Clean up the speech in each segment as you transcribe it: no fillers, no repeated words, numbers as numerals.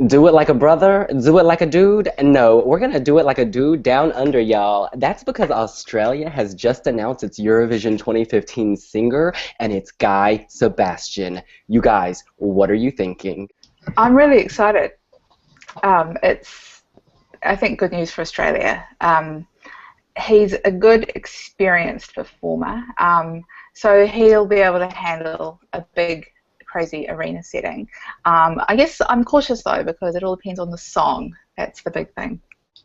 Do it like a brother, do it like a dude. No, we're gonna do it like a dude down under, y'all. That's because Australia has just announced its Eurovision 2015 singer, and it's Guy Sebastian. You guys, what are you thinking? I'm really excited. It's, I think, good news for Australia. He's a good, experienced performer, so he'll be able to handle a big, crazy arena setting. I guess I'm cautious though because it all depends on the song. That's the big thing.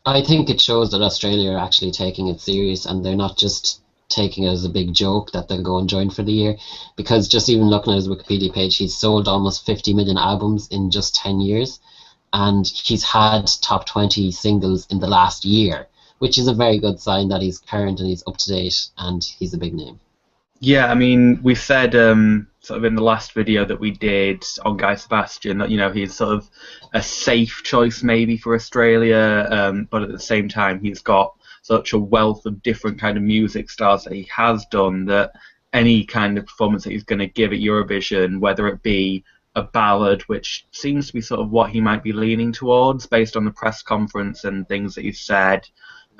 I think it shows that Australia are actually taking it serious and they're not just taking it as a big joke that they'll go and join for the year. Because just even looking at his Wikipedia page, he's sold almost 50 million albums in just 10 years. And he's had top 20 singles in the last year, which is a very good sign that he's current and he's up to date and he's a big name. Yeah, I mean, we said sort of in the last video that we did on Guy Sebastian that, you know, he's sort of a safe choice maybe for Australia, but at the same time he's got such a wealth of different kind of music styles that he has done that any kind of performance that he's going to give at Eurovision, whether it be a ballad, which seems to be sort of what he might be leaning towards based on the press conference and things that he's said,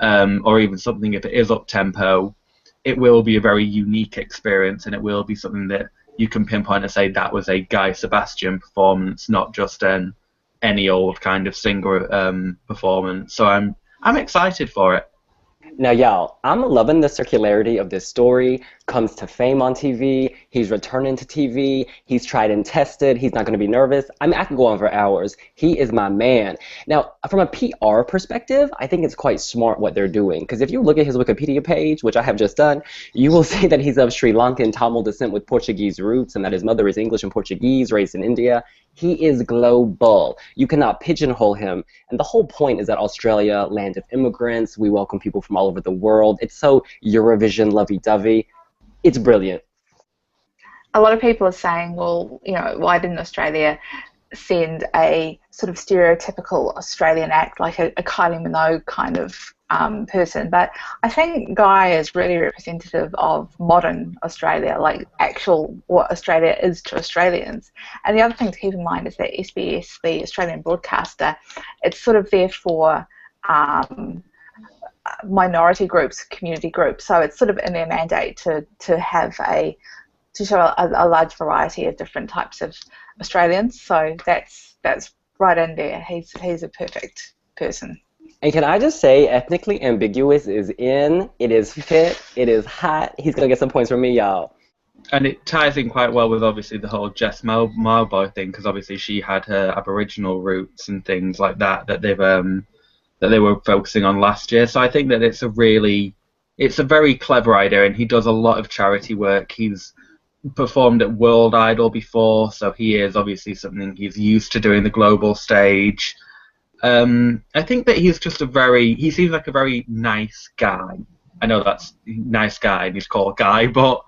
or even something if it is up-tempo, it will be a very unique experience and it will be something that you can pinpoint and say that was a Guy Sebastian performance, not just any old kind of singer performance. So I'm excited for it. Now, y'all, I'm loving the circularity of this story. Comes to fame on TV. He's returning to TV. He's tried and tested. He's not going to be nervous. I mean, I can go on for hours. He is my man. Now, from a PR perspective, I think it's quite smart what they're doing. Because if you look at his Wikipedia page, which I have just done, you will see that he's of Sri Lankan Tamil descent with Portuguese roots and that his mother is English and Portuguese, raised in India. He is global. You cannot pigeonhole him. And the whole point is that Australia, land of immigrants, we welcome people from all over the world. It's so Eurovision lovey-dovey. It's brilliant. A lot of people are saying, well, you know, why didn't Australia send a sort of stereotypical Australian act like a Kylie Minogue kind of person? But I think Guy is really representative of modern Australia, like actual what Australia is to Australians. And the other thing to keep in mind is that SBS, the Australian broadcaster, it's sort of there for minority groups, community groups. So it's sort of in their mandate to have to show a large variety of different types of Australians. So that's right in there. He's a perfect person. And can I just say, ethnically ambiguous is in, it is fit, it is hot. He's going to get some points from me, y'all. And it ties in quite well with obviously the whole Jess Mauboy thing, because obviously she had her Aboriginal roots and things like that they were focusing on last year. So I think that it's a very clever idea, and he does a lot of charity work. He's performed at World Idol before, so he is obviously something he's used to doing the global stage. I think that he's just he seems like a very nice guy. I know that's nice guy and he's called Guy, but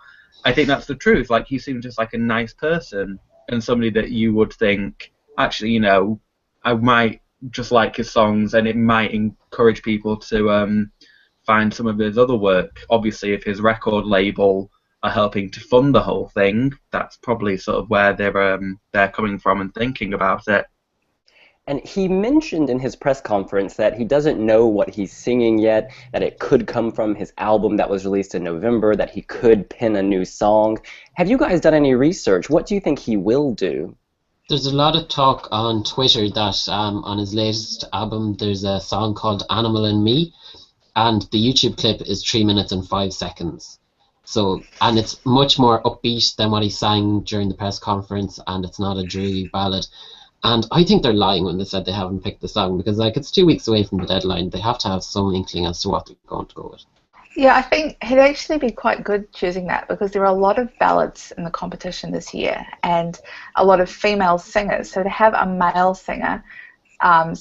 I think that's the truth. Like, he seems just like a nice person and somebody that you would think, actually, you know, I might just like his songs and it might encourage people to find some of his other work. Obviously, if his record label are helping to fund the whole thing, that's probably sort of where they're coming from and thinking about it. And he mentioned in his press conference that he doesn't know what he's singing yet, that it could come from his album that was released in November, that he could pen a new song. Have you guys done any research? What do you think he will do? There's a lot of talk on Twitter that on his latest album there's a song called Animal and Me, and the YouTube clip is 3 minutes and 5 seconds. So, and it's much more upbeat than what he sang during the press conference, and it's not a dreary ballad. And I think they're lying when they said they haven't picked the song, because like it's 2 weeks away from the deadline. They have to have some inkling as to what they're going to go with. Yeah, I think he'd actually be quite good choosing that, because there are a lot of ballads in the competition this year and a lot of female singers. So to have a male singer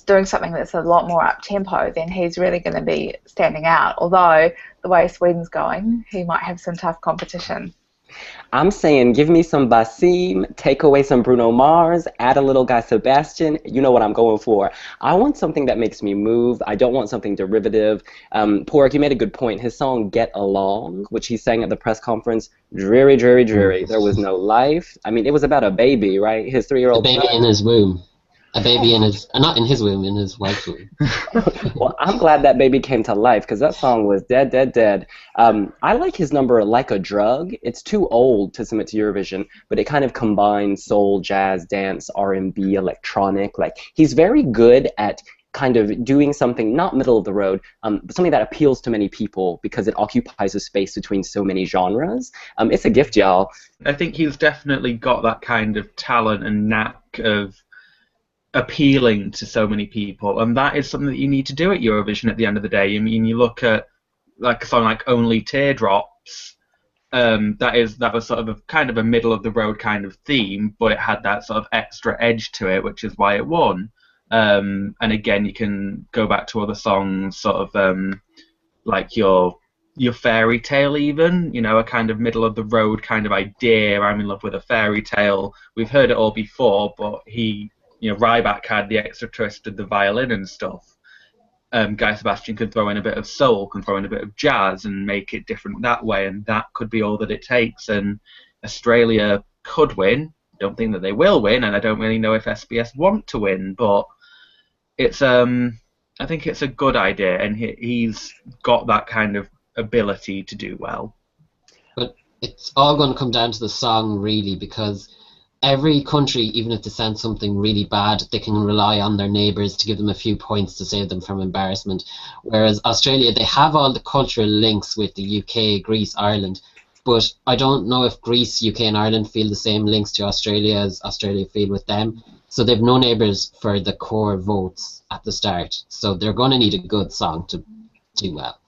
doing something that's a lot more up-tempo, then he's really going to be standing out. Although, the way Sweden's going, he might have some tough competition. I'm saying give me some Basim, take away some Bruno Mars, add a little Guy Sebastian. You know what I'm going for. I want something that makes me move. I don't want something derivative. Pork, you made a good point. His song Get Along, which he sang at the press conference, dreary, dreary, dreary. There was no life. I mean, it was about a baby, right? His 3-year-old The baby son. in his womb. A baby in his, not in his womb, in his wife's womb. Well, I'm glad that baby came to life because that song was dead, dead, dead. I like his number Like a Drug. It's too old to submit to Eurovision, but it kind of combines soul, jazz, dance, R&B, electronic. Like, he's very good at kind of doing something not middle of the road, but something that appeals to many people because it occupies a space between so many genres. It's a gift, y'all. I think he's definitely got that kind of talent and knack of appealing to so many people, and that is something that you need to do at Eurovision at the end of the day. I mean, you look at like a song like Only Teardrops, that was sort of a kind of a middle of the road kind of theme, but it had that sort of extra edge to it, which is why it won. And again, you can go back to other songs, sort of like your fairy tale, even, a kind of middle of the road kind of idea. I'm in love with a fairy tale. We've heard it all before, but Ryback had the extra twist of the violin and stuff. Guy Sebastian can throw in a bit of soul, can throw in a bit of jazz, and make it different that way, and that could be all that it takes. And Australia could win. Don't think that they will win, and I don't really know if SBS want to win, but it's I think it's a good idea, and he's got that kind of ability to do well. But it's all going to come down to the song, really, because every country, even if they send something really bad, they can rely on their neighbours to give them a few points to save them from embarrassment. Whereas Australia, they have all the cultural links with the UK, Greece, Ireland, but I don't know if Greece, UK and Ireland feel the same links to Australia as Australia feel with them. So they've no neighbours for the core votes at the start. So they're going to need a good song to do well.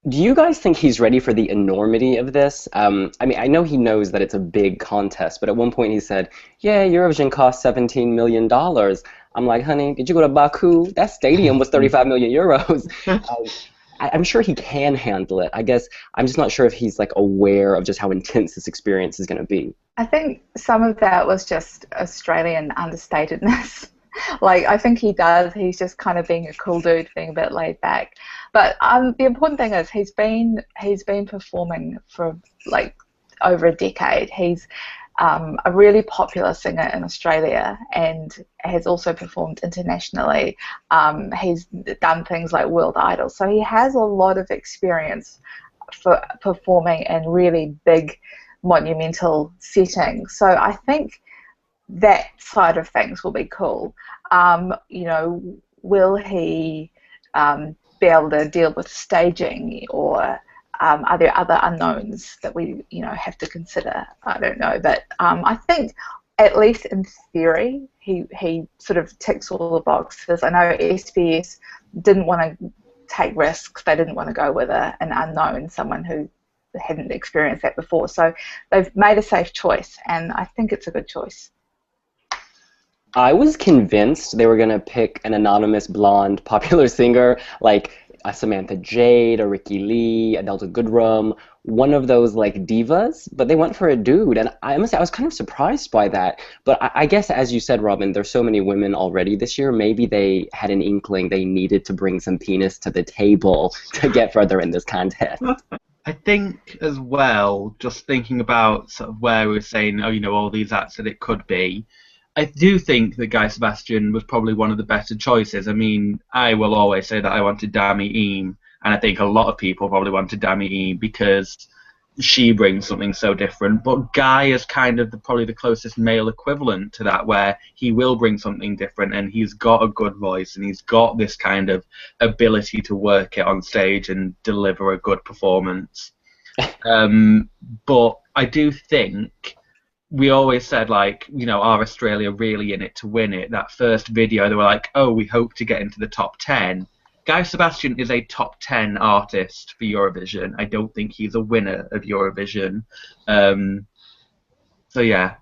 Do you guys think he's ready for the enormity of this? I mean, I know he knows that it's a big contest, but at one point he said, yeah, Eurovision cost $17 million. I'm like, honey, did you go to Baku? That stadium was 35 million euros. I'm sure he can handle it. I guess I'm just not sure if he's like aware of just how intense this experience is going to be. I think some of that was just Australian understatedness. Like, I think he does. He's just kind of being a cool dude, being a bit laid back. But the important thing is he's been performing for like over a decade. He's a really popular singer in Australia and has also performed internationally. He's done things like World Idol, so he has a lot of experience for performing in really big, monumental settings. So I think that side of things will be cool. Will he be able to deal with staging, or are there other unknowns that we have to consider? I don't know, but I think at least in theory he sort of ticks all the boxes. I know SBS didn't want to take risks. They didn't want to go with an unknown, someone who hadn't experienced that before. So they've made a safe choice, and I think it's a good choice. I was convinced they were going to pick an anonymous blonde popular singer like a Samantha Jade, a Ricky Lee, a Delta Goodrum, one of those like divas, but they went for a dude, and I must say I was kind of surprised by that. But I guess, as you said, Robin, there's so many women already this year, maybe they had an inkling they needed to bring some penis to the table to get further in this contest. I think as well, just thinking about sort of where we were saying, all these acts that it could be, I do think that Guy Sebastian was probably one of the better choices. I mean, I will always say that I wanted Dami Eam, and I think a lot of people probably wanted Dami Eam because she brings something so different. But Guy is kind of probably the closest male equivalent to that, where he will bring something different, and he's got a good voice, and he's got this kind of ability to work it on stage and deliver a good performance. But I do think we always said, like, are Australia really in it to win it? That first video, they were like, oh, we hope to get into the top 10. Guy Sebastian is a top 10 artist for Eurovision. I don't think he's a winner of Eurovision. So, yeah,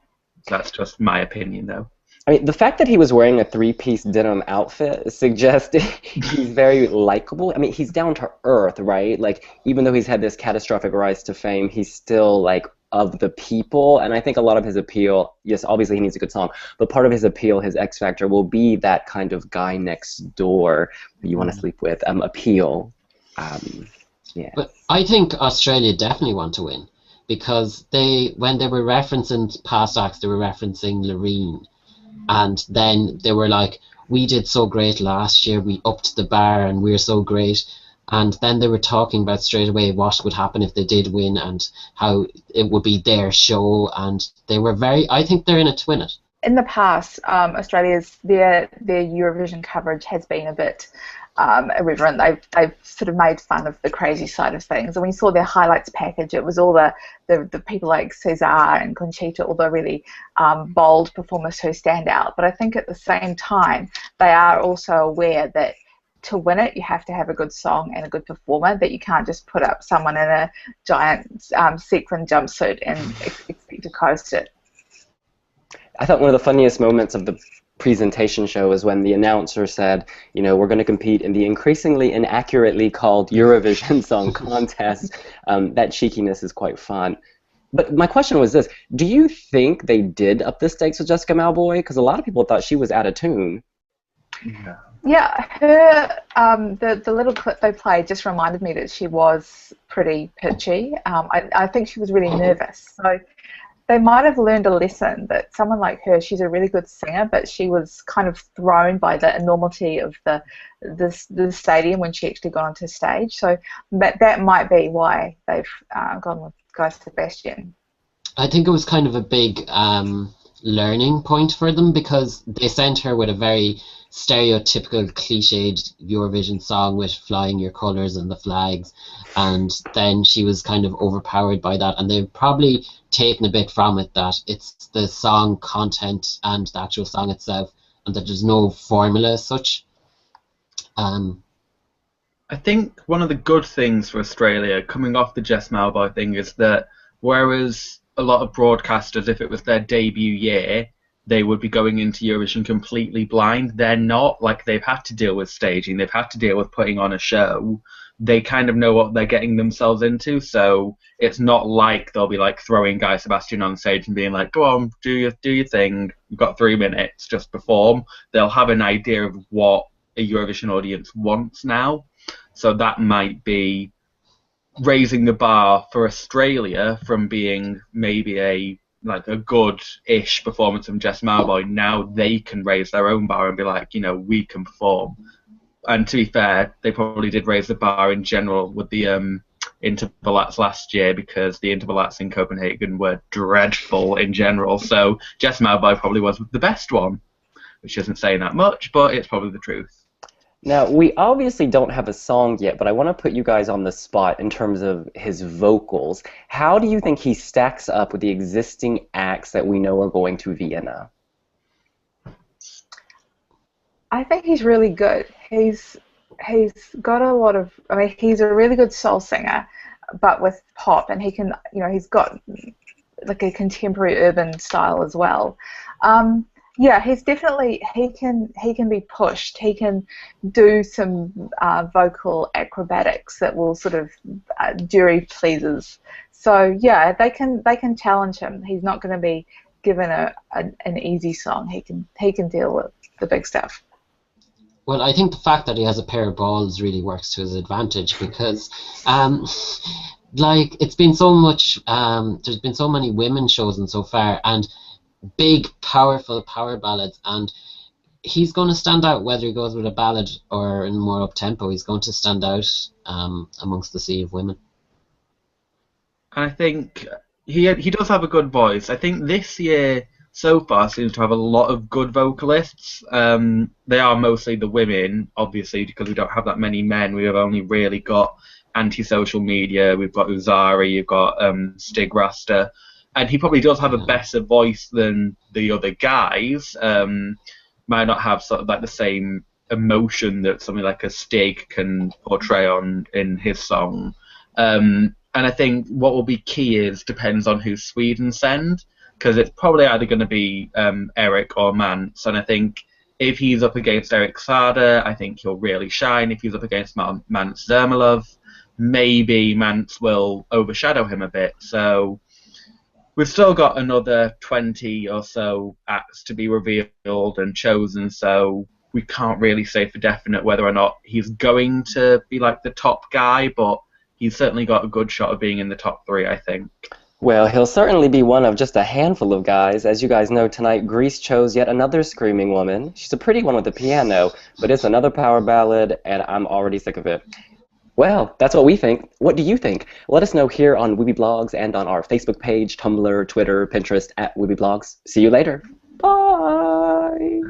that's just my opinion, though. I mean, the fact that he was wearing a three-piece denim outfit suggests he's very likable. I mean, he's down to earth, right? Like, even though he's had this catastrophic rise to fame, he's still, like, of the people, and I think a lot of his appeal, yes, obviously he needs a good song, but part of his appeal, his X factor, will be that kind of guy next door who you want to sleep with appeal. Yeah. But I think Australia definitely want to win, because when they were referencing past acts, they were referencing Loreen, and then they were like, we did so great last year, we upped the bar and we're so great. And then they were talking about straight away what would happen if they did win and how it would be their show. And they were very, I think they're in it to win it. In the past, Australia's their Eurovision coverage has been a bit irreverent. They've sort of made fun of the crazy side of things. And when you saw their highlights package, it was all the people like Cesar and Conchita, all the really bold performers who stand out. But I think at the same time, they are also aware that to win it, you have to have a good song and a good performer, that you can't just put up someone in a giant sequin jumpsuit and expect to coast it. I thought one of the funniest moments of the presentation show is when the announcer said, you know, we're going to compete in the increasingly inaccurately called Eurovision Song Contest. That cheekiness is quite fun. But my question was this: do you think they did up the stakes with Jessica Mauboy? Because a lot of people thought she was out of tune. Yeah. Yeah, her the little clip they played just reminded me that she was pretty pitchy. I think she was really nervous. So they might have learned a lesson that someone like her, she's a really good singer, but she was kind of thrown by the enormity of the stadium when she actually got onto stage. So that might be why they've gone with Guy Sebastian. I think it was kind of a big learning point for them, because they sent her with a very stereotypical cliched Eurovision song with flying your colours and the flags, and then she was kind of overpowered by that, and they've probably taken a bit from it, that it's the song content and the actual song itself, and that there's no formula as such. I think one of the good things for Australia coming off the Jess Mauboy thing is that whereas a lot of broadcasters, if it was their debut year, they would be going into Eurovision completely blind. They're not. Like, they've had to deal with staging, they've had to deal with putting on a show. They kind of know what they're getting themselves into, so it's not like they'll be like throwing Guy Sebastian on stage and being like, go on, do your thing, you've got 3 minutes, just perform. They'll have an idea of what a Eurovision audience wants now, so that might be raising the bar for Australia from being maybe a good-ish performance from Jess Mauboy. Now they can raise their own bar and be like, you know, we can perform. And to be fair, they probably did raise the bar in general with the interval last year, because the interval in Copenhagen were dreadful in general. So Jess Mauboy probably was the best one, which isn't saying that much, but it's probably the truth. Now, we obviously don't have a song yet, but I want to put you guys on the spot in terms of his vocals. How do you think he stacks up with the existing acts that we know are going to Vienna? I think he's really good. He's got a lot of, I mean, he's a really good soul singer, but with pop, and he can, you know, he's got like a contemporary urban style as well. Yeah, he's definitely, he can be pushed. He can do some vocal acrobatics that will sort of jury pleasers. So yeah, they can challenge him. He's not going to be given an easy song. He can deal with the big stuff. Well, I think the fact that he has a pair of balls really works to his advantage, because like, it's been so much, there's been so many women shows and so far, and big, powerful power ballads, and he's going to stand out whether he goes with a ballad or in more up-tempo. He's going to stand out amongst the sea of women. I think he does have a good voice. I think this year so far seems to have a lot of good vocalists. They are mostly the women, obviously, because we don't have that many men. We have only really got Anti-Social Media, we've got Uzari, you've got Stig Rasta. And he probably does have a better voice than the other guys. Might not have sort of like the same emotion that something like a Stig can portray in his song. And I think what will be key depends on who Sweden send, because it's probably either going to be Eric or Mance. And I think if he's up against Eric Sada, I think he'll really shine. If he's up against Mance Zermalov, maybe Mance will overshadow him a bit. So we've still got another 20 or so acts to be revealed and chosen, so we can't really say for definite whether or not he's going to be like the top guy, but he's certainly got a good shot of being in the top 3, I think. Well, he'll certainly be one of just a handful of guys. As you guys know, tonight Greece chose yet another screaming woman. She's a pretty one with the piano, but it's another power ballad, and I'm already sick of it. Well, that's what we think. What do you think? Let us know here on wiwibloggs and on our Facebook page, Tumblr, Twitter, Pinterest, @wiwibloggs. See you later. Bye!